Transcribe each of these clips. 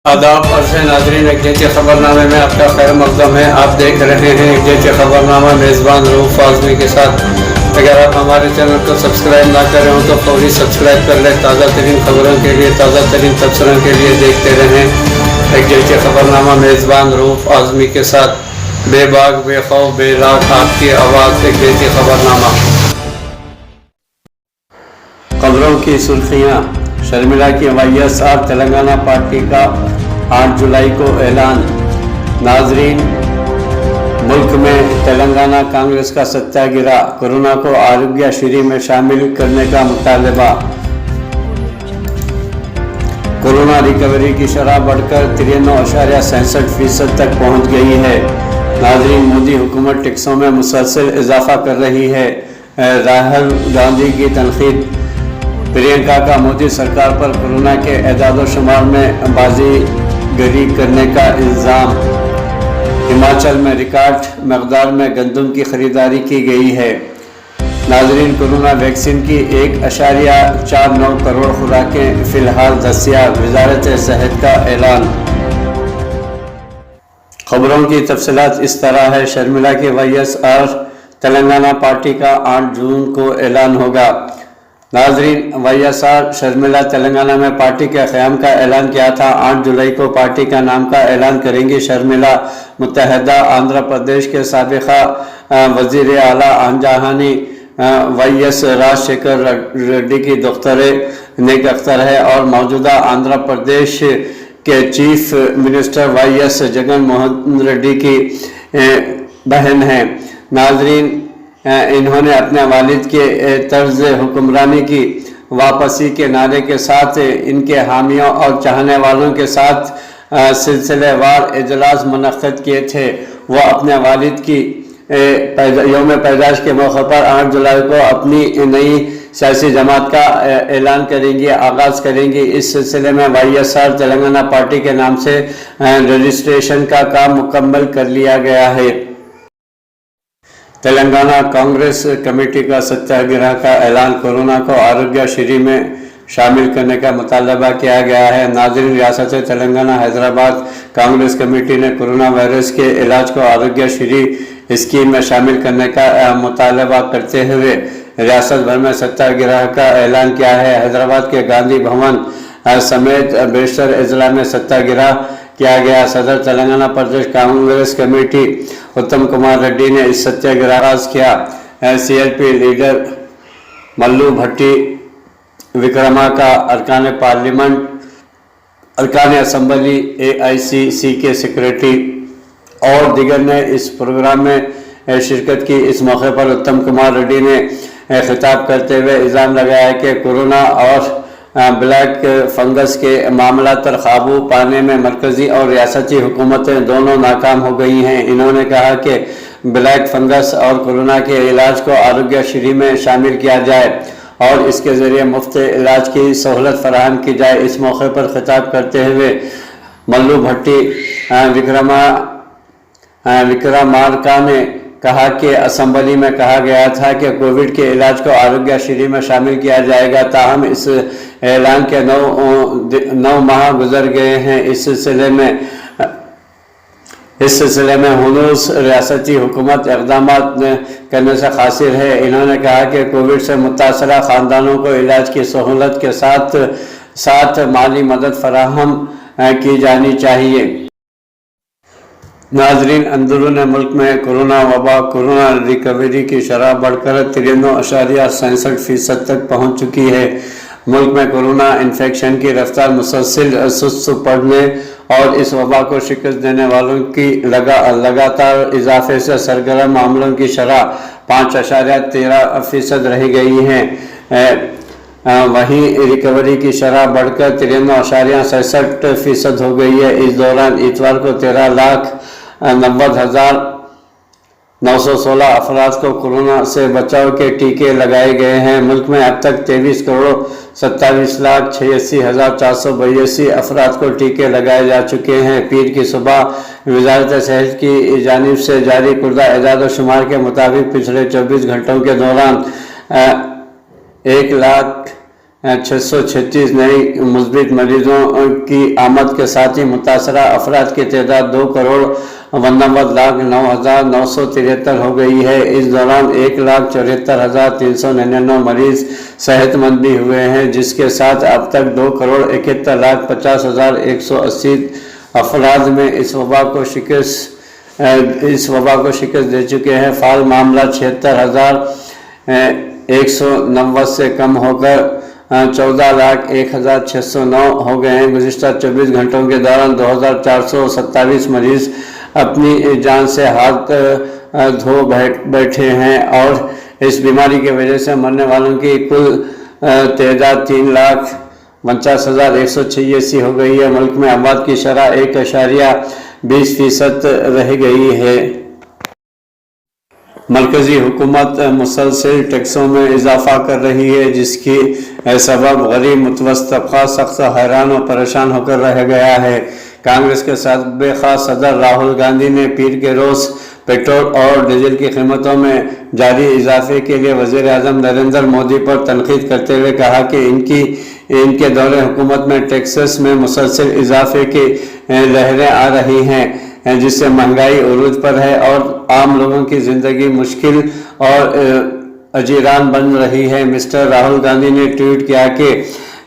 आदाब अर्ज़ नाज़रीन, एक जैसे ख़बरनामे में आपका खैर मक़दम है। आप देख रहे हैं एक जैसे ख़बरनामा मेज़बान रऊफ़ आज़मी के साथ। अगर आप हमारे चैनल को सब्सक्राइब ना करें हो तो फौरी सब्सक्राइब कर लें। ताज़ा तरीन खबरों के लिए, ताज़ा तरीन तबसरों के लिए देखते रहें एक जैसे ख़बरनामा मेज़बान रऊफ़ आज़मी के साथ। बेबाक बेखौफ बेलाग आपकी आवाज़, एक जैसे ख़बरनामा। खबरों की सुर्खियाँ। शर्मिला की वाईएसआर तेलंगाना पार्टी का 8 जुलाई को ऐलान। नाजरीन, मुल्क में तेलंगाना कांग्रेस का सत्याग्रह, कोरोना को आरोग्य श्री में शामिल करने का मुतालबा। कोरोना रिकवरी की शरह बढ़कर 93.67% तक पहुंच गई है। नाजरीन, मोदी हुकूमत टैक्सों में मुसलसल इजाफा कर रही है। राहुल गांधी की तनकीद। प्रियंका का मोदी सरकार पर कोरोना के एदाद शुमार में बाजीगरी करने का इल्ज़ाम। हिमाचल में रिकॉर्ड मकदार में गंदम की खरीदारी की गई है। नाजरीन, कोरोना वैक्सीन की 1.49 करोड़ खुराकें फ़िलहाल दस्तियाब, वज़ारत सेहत का ऐलान। खबरों की तफसीलात इस तरह है। शर्मिला की वाईएसआर तेलंगाना पार्टी का 8 जून को ऐलान होगा। नाजरीन, वाईएसआर शर्मिला तेलंगाना में पार्टी के क़याम का ऐलान किया था। 8 जुलाई को पार्टी का नाम का ऐलान करेंगी शर्मिला। मुत्तहदा आंध्र प्रदेश के साबिक़ा वज़ीर आला आंजहानी वाईएस राजशेखर रेड्डी की दुख्तरे नेक अख्तर है और मौजूदा आंध्र प्रदेश के chief minister YS Jagan Mohan Reddy की बहन है। नाजरीन, इन्होंने अपने वालिद के तर्ज हुक्मरानी की वापसी के नारे के साथ इनके हामियों और चाहने वालों के साथ सिलसिलेवार इजलास मुनक़्क़िद किए थे। वो अपने वालिद की यौम पैदाइश के मौके पर 8 जुलाई को अपनी नई सियासी जमात का ऐलान करेंगी, आगाज़ करेंगी। इस सिलसिले में वाईएसआर तेलंगाना पार्टी के नाम से रजिस्ट्रेशन का काम मुकम्मल कर लिया गया है। तेलंगाना कांग्रेस कमेटी का सत्याग्रह का ऐलान, कोरोना को आरोग्य श्री में शामिल करने का मुतालबा किया गया है। नाज़रीन, रियासत तेलंगाना हैदराबाद कांग्रेस कमेटी ने कोरोना वायरस के इलाज को आरोग्य श्री स्कीम में शामिल करने का मुतालबा करते हुए रियासत भर में सत्याग्रह का ऐलान किया है। हैदराबाद के गांधी भवन समेत बेशतर अजला में सत्याग्रह किया गया। सदर तेलंगाना प्रदेश कांग्रेस कमेटी उत्तम कुमार रेड्डी ने इस सत्याग्रह का आगाज़ किया। सीएलपी लीडर मल्लू भट्टी विक्रमा का अरकान पार्लियामेंट, अरकान असम्बली, AICC के सेक्रेटरी और दीगर ने इस प्रोग्राम में शिरकत की। इस मौके पर उत्तम कुमार रेड्डी ने खिताब करते हुए इल्ज़ाम लगाया कि कोरोना और ब्लैक फंगस के मामला पर काबू पाने में मरकज़ी और रियासती हुकूमतें दोनों नाकाम हो गई हैं। इन्होंने कहा कि ब्लैक फंगस और कोरोना के इलाज को आरोग्य श्री में शामिल किया जाए और इसके ज़रिए मुफ्त इलाज की सहूलत फराहम की जाए। इस मौके पर खिताब करते हुए मल्लू भट्टी विक्रमार्का ने कहा कि असम्बली में कहा गया था कि कोविड के इलाज को आरोग्य श्री में शामिल किया जाएगा। ताहम इस ऐलान के 9 माह गुजर गए हैं। इस सिलसिले में हुनूस रियासती हुकूमत इक़दाम करने से कासिर है। इन्होंने कहा कि कोविड से मुतासरा ख़ानदानों को इलाज की सहूलत के साथ साथ माली मदद फराहम की जानी चाहिए। नाजरीन, अंदरून मुल्क में कोरोना वबा, कोरोना रिकवरी की शरह बढ़कर 93.67% तक पहुँच चुकी है। मुल्क में कोरोना इन्फेक्शन की रफ्तार मुसलसल सुस्त पड़ने और इस वबा को शिकस्त देने वालों की लगातार इजाफे से सरगर्म मामलों की शरह 5.13% रह गई है। वहीं रिकवरी की शरह बढ़कर 93.67% हो गई है। इस दौरान इतवार को 13,90,916 अफराद को कोरोना से बचाव के टीके लगाए गए हैं। मुल्क में अब तक 23,27,86,482 अफराद को टीके लगाए जा चुके हैं। पीर की सुबह वज़ारत सेहत की जानिब से जारी कुर्दा एजाद शुमार के मुताबिक पिछले 24 घंटों के दौरान 1,00,000 636 नई मुस्बित मरीजों की आमद के साथ ही मुतासरा अफराद की तादाद 2,59,09,973 हो गई है। इस दौरान 1,74,399 मरीज सेहतमंद भी हुए हैं, जिसके साथ अब तक 2,71,50,180 अफराद में इस वबा को शिकस्त दे चुके हैं। फाल मामला 76,190 से कम होकर 14,01,609 हो गए हैं। गुज़िश्ता 24 घंटों के दौरान 2,427 मरीज अपनी जान से हाथ धो बैठे हैं और इस बीमारी की वजह से मरने वालों की कुल तादाद 3,49,186 हो गई है। मुल्क में अमवात की शरह 1.20% रह गई है। मरकजी हुकूमत मुसलसल टैक्सों में इजाफा कर रही है, जिसकी सबब गरीब मुतवस्तित तबका सख्त हैरान और परेशान होकर रह गया है। कांग्रेस के साबिक़ सदर राहुल गांधी ने पीर के रोज़ पेट्रोल और डीजल की कीमतों में जारी इजाफे के लिए वज़ीर आज़म नरेंद्र मोदी पर तनकीद करते हुए कहा कि इनके दौरे हुकूमत में टैक्सेस में मुसलसल इजाफे की लहरें आ रही हैं, जिससे महंगाई उरूज पर है और आम लोगों की ज़िंदगी मुश्किल और अजीरान बन रही है। मिस्टर राहुल गांधी ने ट्वीट किया कि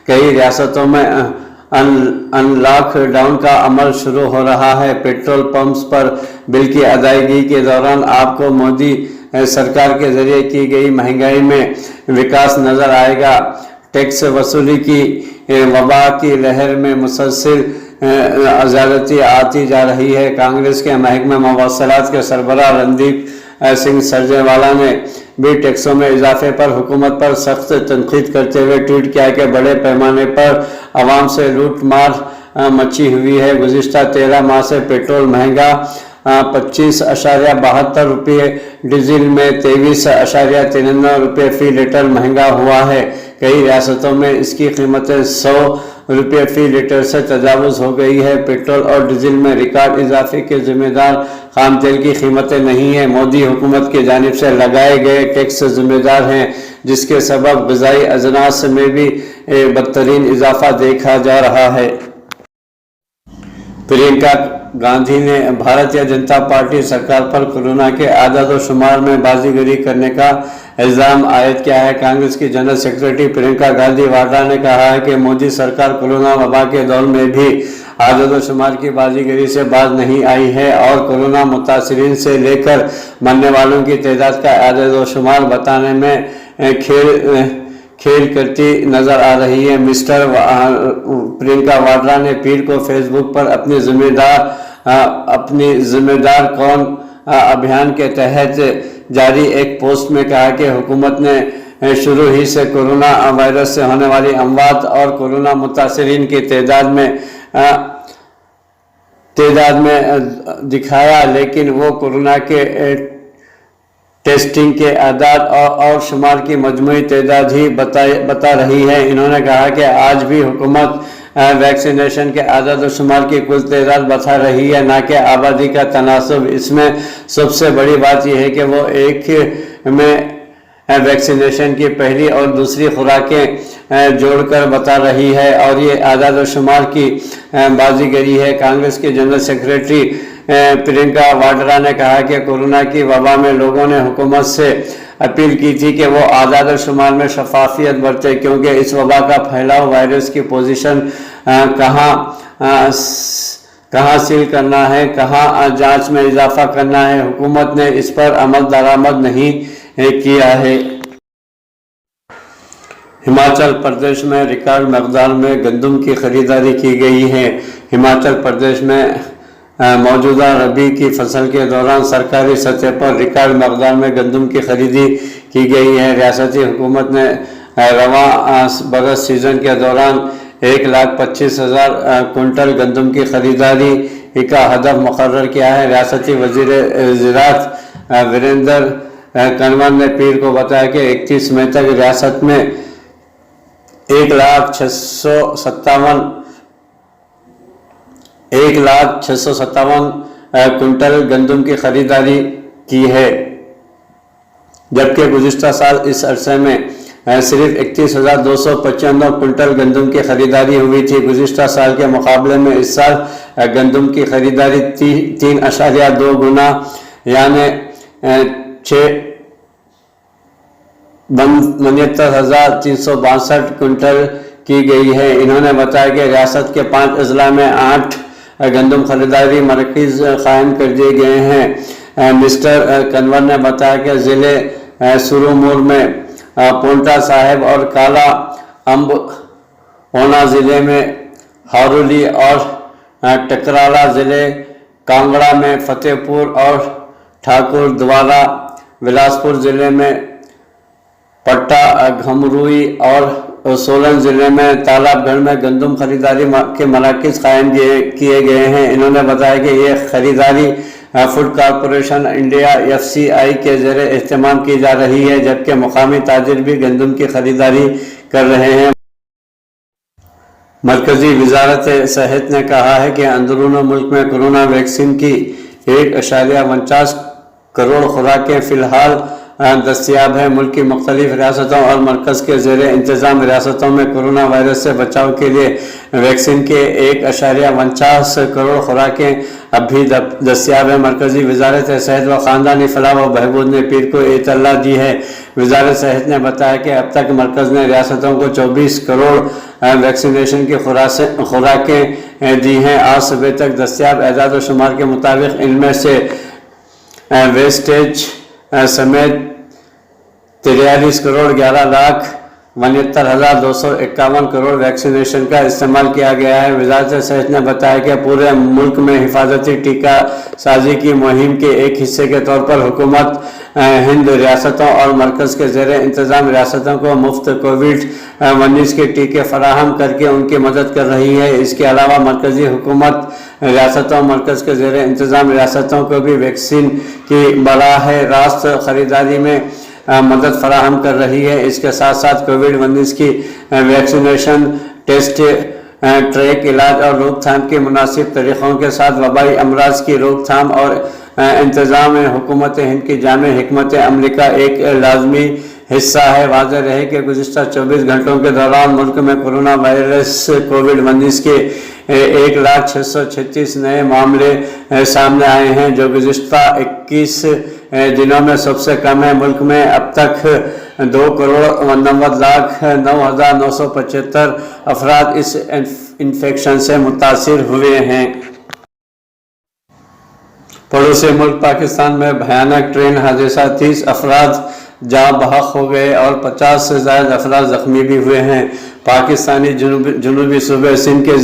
कई रियासतों में अनलॉक डाउन का अमल शुरू हो रहा है। पेट्रोल पंप्स पर बिल की अदायगी के दौरान आपको मोदी सरकार के जरिए की गई महंगाई में विकास नज़र आएगा। टैक्स वसूली की वबा की लहर में मुसलसल ज़्यादती आती जा रही है। कांग्रेस के महकमे मवासलात के सरबराह रणदीप सिंह सरजेवाला ने भी टैक्सों में इजाफे पर हुकूमत पर सख्त तनकीद करते हुए ट्वीट किया कि बड़े पैमाने पर आवाम से लूट मार मची हुई है। गुज़िश्ता 13 माह से पेट्रोल महंगा 25.72 रुपये, डीजल में 23.93 रुपये फी लीटर महंगा हुआ है। कई रियासतों में इसकी कीमतें 100 रुपये फी लीटर से तजावुज़ हो गई है। पेट्रोल और डीजल में रिकॉर्ड इजाफे के जिम्मेदार खाम तेल की कीमतें नहीं हैं, मोदी हुकूमत की जानिब से लगाए गए टैक्स जिम्मेदार हैं, जिसके सबब ग़िज़ाई अजनास में भी बदतरीन इजाफा देखा जा रहा है। प्रियंका गांधी ने भारतीय जनता पार्टी सरकार पर कोरोना के आदाद व शुमार में बाजीगरी करने का इल्ज़ाम आयद किया है। कांग्रेस की जनरल सेक्रेटरी प्रियंका गांधी वाड्रा ने कहा है कि मोदी सरकार कोरोना वबा के दौर में भी आदाद व शुमार की बाजीगरी से बाज नहीं आई है और कोरोना मुतासरीन से लेकर मरने वालों की तादाद का आदाद व शुमार बताने में खेल करती नज़र आ रही है। मिस्टर प्रियंका वाड्रा ने पीर को फेसबुक पर अपनी जिम्मेदार कौन अभियान के तहत जारी एक पोस्ट में कहा कि हुकूमत ने शुरू ही से कोरोना वायरस से होने वाली अमवात और कोरोना मुतासरीन की तादाद में दिखाया, लेकिन वो कोरोना के टेस्टिंग के आदाद और शुमार की मजमूई तादाद ही बता रही है। इन्होंने कहा कि आज भी हुकूमत वैक्सीनेशन के आदाद और शुमार की कुल तादाद बता रही है, ना कि आबादी का तनासब। इसमें सबसे बड़ी बात यह है कि वो एक में वैक्सीनेशन की पहली और दूसरी खुराकें जोड़कर बता रही है और ये आदाद और शुमार की बाजीगरी है। कांग्रेस के जनरल सेक्रेटरी प्रियंका वाड्रा ने कहा कि कोरोना की वबा में लोगों ने हुकूमत से अपील की थी कि वो आदाद और शुमार में शफाफियत बरते, क्योंकि इस वबा का फैलाव वायरस की पोजीशन कहाँ सील करना है, कहाँ जांच में इजाफा करना है, हुकूमत ने इस पर अमल दरामद नहीं किया है। हिमाचल प्रदेश में रिकॉर्ड मकदार में गंदम की खरीदारी की गई है। हिमाचल प्रदेश में मौजूदा रबी की फसल के दौरान सरकारी सतह पर रिकॉर्ड मकदार में गंदम की खरीदी की गई है। रियासती हुकूमत ने रवां बरस सीजन के दौरान 1,25,000 कुंटल गंदम की खरीदारी का हदफ मुकर्रर किया है। रियासती वज़ीर ज़राअत वीरेंद्र कंवर ने पीर को बताया कि 31 मई तक रियासत में 1,657 कुंटल गंदम की खरीदारी की है, जबकि गुज़िश्ता साल इस अरसे में صرف 31,295 کنٹل گندم کی خریداری ہوئی تھی۔ گزشتہ سال کے مقابلے میں اس سال گندم کی خریداری 3.2 گنا یعنی 69,362 کنٹل کی گئی ہے۔ انہوں نے بتایا کہ ریاست کے 5 اضلاع میں 8 گندم خریداری مراکز قائم کر دیے گئے ہیں۔ مسٹر کنور نے بتایا کہ ضلع سرومور میں پونٹا صاحب اور کالا امب، اونا ضلع میں ہارولی اور ٹکرالا ضلع کانگڑا میں فتح پور اور ٹھاکر دوارا، بلاسپور ضلع میں پٹا گھمروئی اور سولن ضلع میں تالاب گڑھ میں گندم خریداری کے مراکز قائم کیے گئے ہیں۔ انہوں نے بتایا کہ یہ خریداری فوڈ کارپوریشن انڈیا FCI کے زیر اہتمام کی جا رہی ہے، جبکہ مقامی تاجر بھی گندم کی خریداری کر رہے ہیں۔ مرکزی وزارت صحت نے کہا ہے کہ اندرون ملک میں کورونا ویکسین کی 1.49 کروڑ خوراکیں فی الحال دستیاب ہیں۔ ملک کی مختلف ریاستوں اور مرکز کے زیر انتظام ریاستوں میں کورونا وائرس سے بچاؤ کے لیے ویکسین کے 1.49 کروڑ خوراکیں اب بھی دستیاب ہیں۔ مرکزی وزارت صحت و خاندانی فلاح و بہبود نے پیر کو اطلاع دی ہے۔ وزارت صحت نے بتایا کہ اب تک مرکز نے ریاستوں کو 24 کروڑ ویکسینیشن کی خوراکیں دی ہیں۔ آج صبح تک دستیاب اعداد و شمار کے مطابق ان میں سے ویسٹیج سمیت 43 کروڑ 11 لاکھ 69,251 کروڑ ویکسینیشن کا استعمال کیا گیا ہے۔ وزارت صحت نے بتایا کہ پورے ملک میں حفاظتی ٹیکہ سازی کی مہم کے ایک حصے کے طور پر حکومت ہند ریاستوں اور مرکز کے زیر انتظام ریاستوں کو مفت کووڈ-19 کے ٹیکے فراہم کر کے ان کی مدد کر رہی ہے۔ اس کے علاوہ مرکزی حکومت ریاستوں مرکز کے زیر انتظام ریاستوں کو بھی ویکسین کی براہ راست خریداری میں مدد فراہم کر رہی ہے۔ اس کے ساتھ ساتھ کووڈ-19 کی ویکسینیشن، ٹیسٹ، ٹریک، علاج اور روک تھام کے مناسب طریقوں کے ساتھ وبائی امراض کی روک تھام اور انتظام حکومت ہند کی جامع حکمت عملی کا ایک لازمی حصہ ہے۔ واضح رہے کہ گزشتہ 24 گھنٹوں کے دوران ملک میں کورونا وائرس کووڈ-19 کے 1,06,36 نئے معاملے سامنے آئے ہیں، جو گزشتہ 21 دنوں میں سب سے کم ہے۔ ملک میں اب تک 2,89,09,975 افراد اس انفیکشن سے متاثر ہوئے ہیں۔ پڑوسی ملک پاکستان میں بھیانک ٹرین حادثہ، 30 افراد جاں بحق ہو گئے اور 50 سے زائد افراد زخمی بھی ہوئے ہیں۔ پاکستانی جنوبی صوبے سندھ کے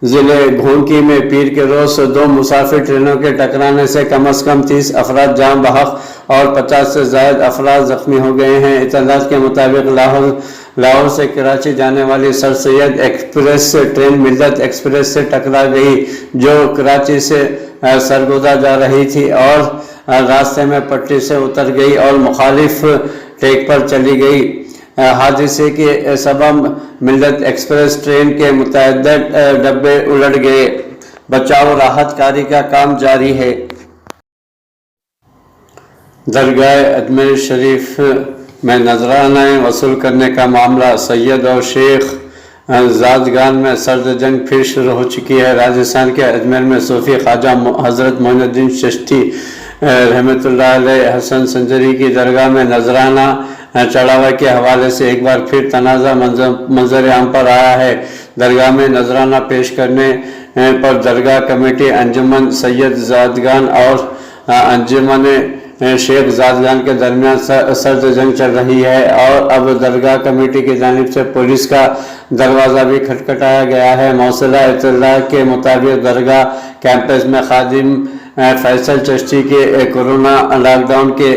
ضلع گھونکی میں پیر کے روز 2 مسافر ٹرینوں کے ٹکرانے سے کم از کم 30 افراد جاں بحق اور 50 سے زائد افراد زخمی ہو گئے ہیں۔ اطلاعات کے مطابق لاہور سے کراچی جانے والی سر سید ایکسپریس ٹرین ملت ایکسپریس سے ٹکرا گئی، جو کراچی سے سرگودا جا رہی تھی اور راستے میں پٹری سے اتر گئی اور مخالف ٹریک پر چلی گئی۔ حادثے کے سبب ملت ایکسپریس ٹرین کے متعدد ڈبے الٹ گئے۔ بچاؤ راحت کاری کا کام جاری ہے۔ درگاہ اجمیر شریف میں نذرانے وصول کرنے کا معاملہ، سید اور شیخ زادگان میں سرد جنگ پھر شروع ہو چکی ہے۔ راجستھان کے اجمیر میں صوفی خواجہ حضرت معین الدین چشتی رحمۃ اللہ علیہ حسن سنجری کی درگاہ میں نذرانہ چڑھاوا کے حوالے سے ایک بار پھر تنازع منظر عام پر آیا ہے۔ درگاہ میں نذرانہ پیش کرنے پر درگاہ کمیٹی، انجمن سید زادگان اور انجمن شیخ زادگان کے درمیان سرد جنگ چل رہی ہے اور اب درگاہ کمیٹی کی جانب سے پولیس کا دروازہ بھی کھٹکھٹایا گیا ہے۔ موصولہ اطلاع کے مطابق درگاہ کیمپس میں خادم فیصل چشتی کے کورونا لاک ڈاؤن کے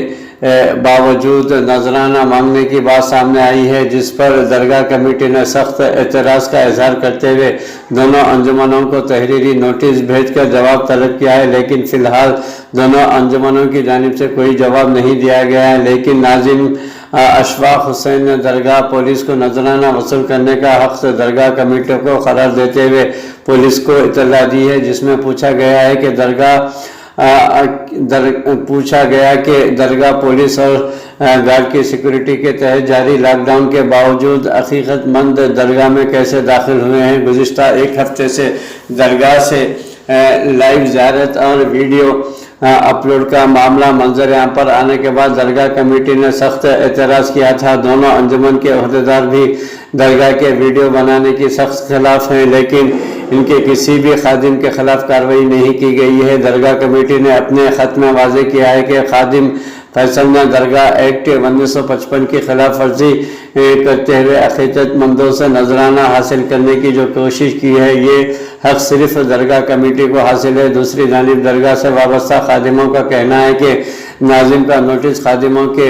باوجود نذرانہ مانگنے کی بات سامنے آئی ہے، جس پر درگاہ کمیٹی نے سخت اعتراض کا اظہار کرتے ہوئے دونوں انجمنوں کو تحریری نوٹس بھیج کر جواب طلب کیا ہے، لیکن فی الحال دونوں انجمنوں کی جانب سے کوئی جواب نہیں دیا گیا ہے۔ لیکن ناظم اشفاق حسین نے درگاہ پولیس کو نذرانہ وصول کرنے کا حق درگاہ کمیٹی کو قرار دیتے ہوئے پولیس کو اطلاع دی ہے، جس میں پوچھا گیا ہے کہ درگاہ पूछा गया कि दरगाह पुलिस और गार्ड की सिक्योरिटी के तहत जारी लॉकडाउन के बावजूद हकीकतमंद दरगाह में कैसे दाखिल हुए हैं। गुज़िश्ता एक हफ्ते से दरगाह से लाइव ज़ियारत और वीडियो अपलोड का मामला मंजर यहाँ पर आने के बाद दरगाह कमेटी ने सख्त एतराज़ किया था। दोनों अंजुमन के अहदेदार भी दरगाह के वीडियो बनाने की सख्त खिलाफ हैं, लेकिन इनके किसी भी खादिम के खिलाफ कार्रवाई नहीं की गई है। दरगाह कमेटी ने अपने खत में वाज़ेह किया है कि खादिम फैसल ने दरगाह एक्ट 1955 की खिलाफ वर्जी करते हुए अक़ीदतमंदों से नजराना हासिल करने की जो कोशिश की है, ये हक सिर्फ दरगाह कमेटी को हासिल है। दूसरी जानिब दरगाह से वाबस्ता खादिमों का कहना है कि नाज़िम का नोटिस खादिमों के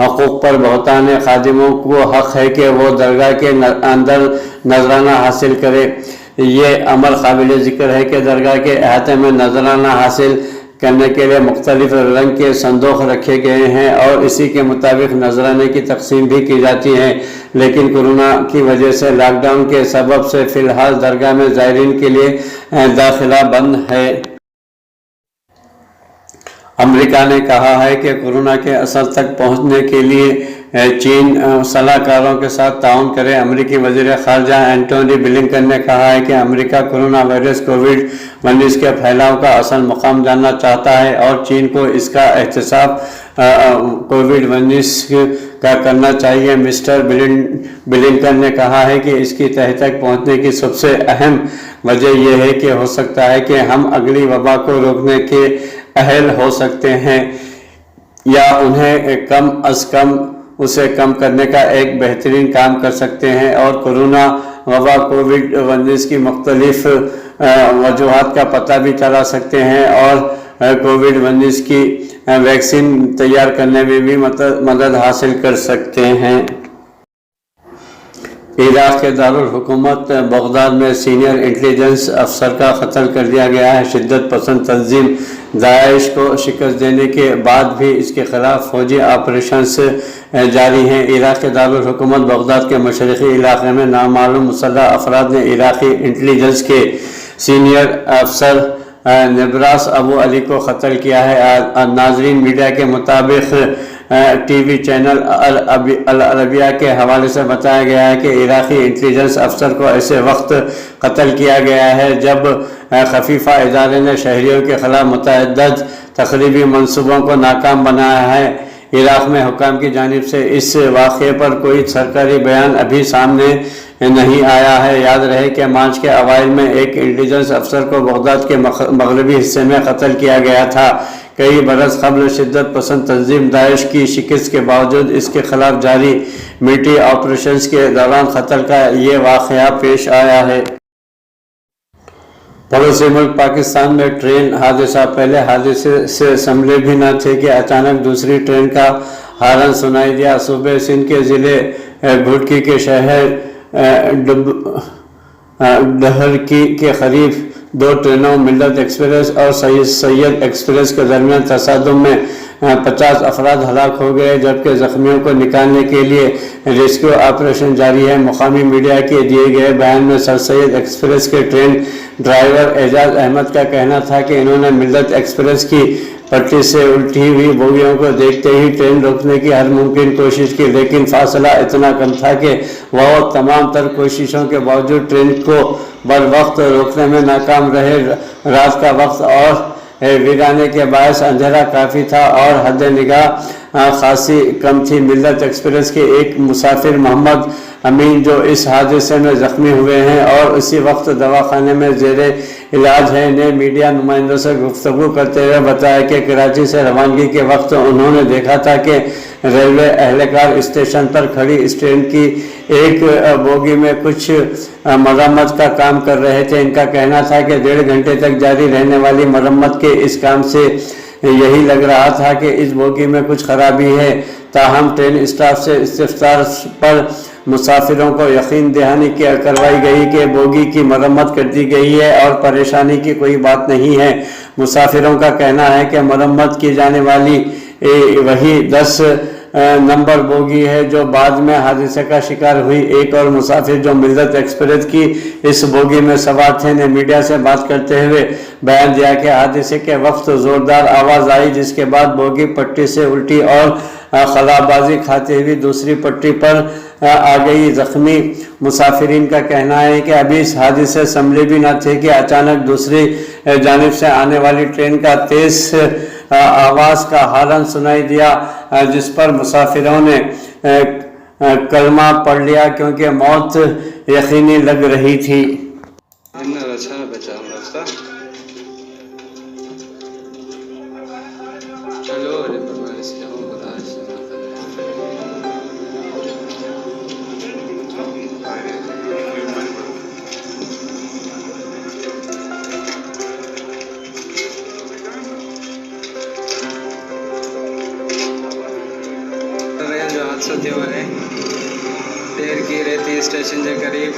हकूक़ पर बहतान है। खादिमों को हक है कि वो दरगाह के अंदर नजराना हासिल करे। ये अमल काबिल ज़िक्र है कि दरगाह के अहाते में नजराना हासिल करने के लिए मुख्तलिफ रंग के संदूक रखे गए हैं और इसी के मुताबिक नजराने की तकसीम भी की जाती है, लेकिन कोरोना की वजह से लॉकडाउन के सबब से फ़िलहाल दरगाह में ज़ायरीन के लिए दाखिला बंद है। अमेरिका ने कहा है कि कोरोना के असर तक पहुंचने के लिए चीन सलाहकारों के साथ ताउन करे। अमेरिकी वज़ीर ख़ारजा एंटोनी ब्लिंकन ने कहा है कि अमेरिका कोरोना वायरस कोविड-19 के फैलाव का असल मुकाम जानना चाहता है और चीन को इसका एहतसाब कोविड-19 का करना चाहिए। मिस्टर ब्लिंकन ने कहा है कि इसकी तह तक पहुँचने की सबसे अहम वजह यह है कि हो सकता है कि हम अगली वबा को रोकने के अहल हो सकते हैं या उन्हें कम अज़ कम उसे कम करने का एक बेहतरीन काम कर सकते हैं और कोरोना वबा कोविड-19 की मुख्तलिफ वजूहात का पता भी चला सकते हैं और कोविड-19 की वैक्सीन तैयार करने में भी मदद हासिल कर सकते हैं। इराक़ के दारुल हुकूमत बगदाद में सीनियर इंटेलिजेंस अफसर का कत्ल कर दिया गया है। शिद्दत पसंद तंजीम दाइश को शिकस्त देने के बाद भी इसके खिलाफ फौजी ऑपरेशन जारी हैं। इराक़ के दारुल हुकूमत बगदाद के मशरक़ी इलाके में नामालूम मुसल्लह अफराद ने इराक़ी इंटेलिजेंस के सीनियर अफसर नबरास अबू अली को कत्ल किया है। नाजरीन, मीडिया के मुताबिक टीवी चैनल अल अरबिया के हवाले से बताया गया है कि इराक़ी इंटेलिजेंस अफसर को ऐसे वक्त कत्ल किया गया है जब खफीफा इदारे ने शहरियों के खिलाफ मुतअद्दिद तख़रीबी मंसूबों को नाकाम बनाया है। इराक़ में हुकाम की जानिब से इस वाक़े पर कोई सरकारी बयान अभी सामने नहीं आया है। याद रहे कि मार्च के अवाइल में एक इंटेलिजेंस अफसर को बगदाद के मगरबी हिस्से में कत्ल किया गया था। कई बरस कबल शिद्दत पसंद तंजीम दाइश की शिकस्त के बावजूद इसके खिलाफ जारी मिलिट्री ऑपरेशंस के दौरान कत्ल का ये वाक़या पेश आया है। पड़ोसी मुल्क पाकिस्तान में ट्रेन हादसा। पहले हादसे से संभले भी न थे कि अचानक दूसरी ट्रेन का हारन सुनाई दिया। सूबे सिंध के ज़िले घुड़की के शहर डहरकी के करीब दो ट्रेनों मिल्लत एक्सप्रेस और सैयद एक्सप्रेस के दरमियान तसादुम में 50 अफराद हलाक हो गए, जबकि जख्मियों को निकालने के लिए रेस्क्यू ऑपरेशन जारी है। मुकामी मीडिया के दिए गए बयान में सर सैयद एक्सप्रेस के ट्रेन ड्राइवर एजाज अहमद का कहना था कि इन्होंने मिल्लत एक्सप्रेस की पटरी से उल्टी हुई बोगियों को देखते ही ट्रेन रोकने की हर मुमकिन कोशिश की, लेकिन फासला इतना कम था कि वह तमाम तर कोशिशों के बावजूद ट्रेन को बर वक्त रोकने में नाकाम रहे। रात का वक्त और वीराने के बायस अंधेरा काफ़ी था और हद निगाह खासी कम थी। मिल्लत एक्सप्रेस के एक मुसाफिर मोहम्मद अमीन जो इस हादसे में ज़ख्मी हुए हैं और उसी वक्त दवाखाने में ज़ेरे इलाज है, ने मीडिया नुमाइंदों से गुफ्तगू करते हुए बताया कि कराची से रवानगी के वक्त उन्होंने देखा था कि रेलवे अहलकार स्टेशन पर खड़ी इस ट्रेन की एक बोगी में कुछ मरम्मत का काम कर रहे थे। इनका कहना था कि 1.5 घंटे तक जारी रहने वाली मरम्मत के इस काम से यही लग रहा था कि इस बोगी में कुछ खराबी है। ताहम ट्रेन स्टाफ से इस्तिफ्तार पर मुसाफिरों को यकीन दहानी करवाई गई कि बोगी की मरम्मत कर दी गई है और परेशानी की कोई बात नहीं है। मुसाफिरों का कहना है कि मरम्मत की जाने वाली वही 10 नंबर बोगी है जो बाद में हादसे का शिकार हुई। एक और मुसाफिर जो मिल्लत एक्सप्रेस की इस बोगी में सवार थे ने मीडिया से बात करते हुए बयान दिया कि हादसे के वक्त जोरदार आवाज आई, जिसके बाद बोगी पट्टी से उल्टी और खलाबाजी खाते हुए दूसरी पट्टी पर आ गई। जख्मी मुसाफिरीन का कहना है कि अभी इस हादसे से संभले भी न थे कि अचानक दूसरी जानिब से आने वाली ट्रेन का तेज आवाज का हालन सुनाई दिया, जिस पर मुसाफिरों ने कलमा पढ़ लिया क्योंकि मौत यकीनी लग रही थी। जो हादसा थियो है टेर की रेती स्टेशन के करीब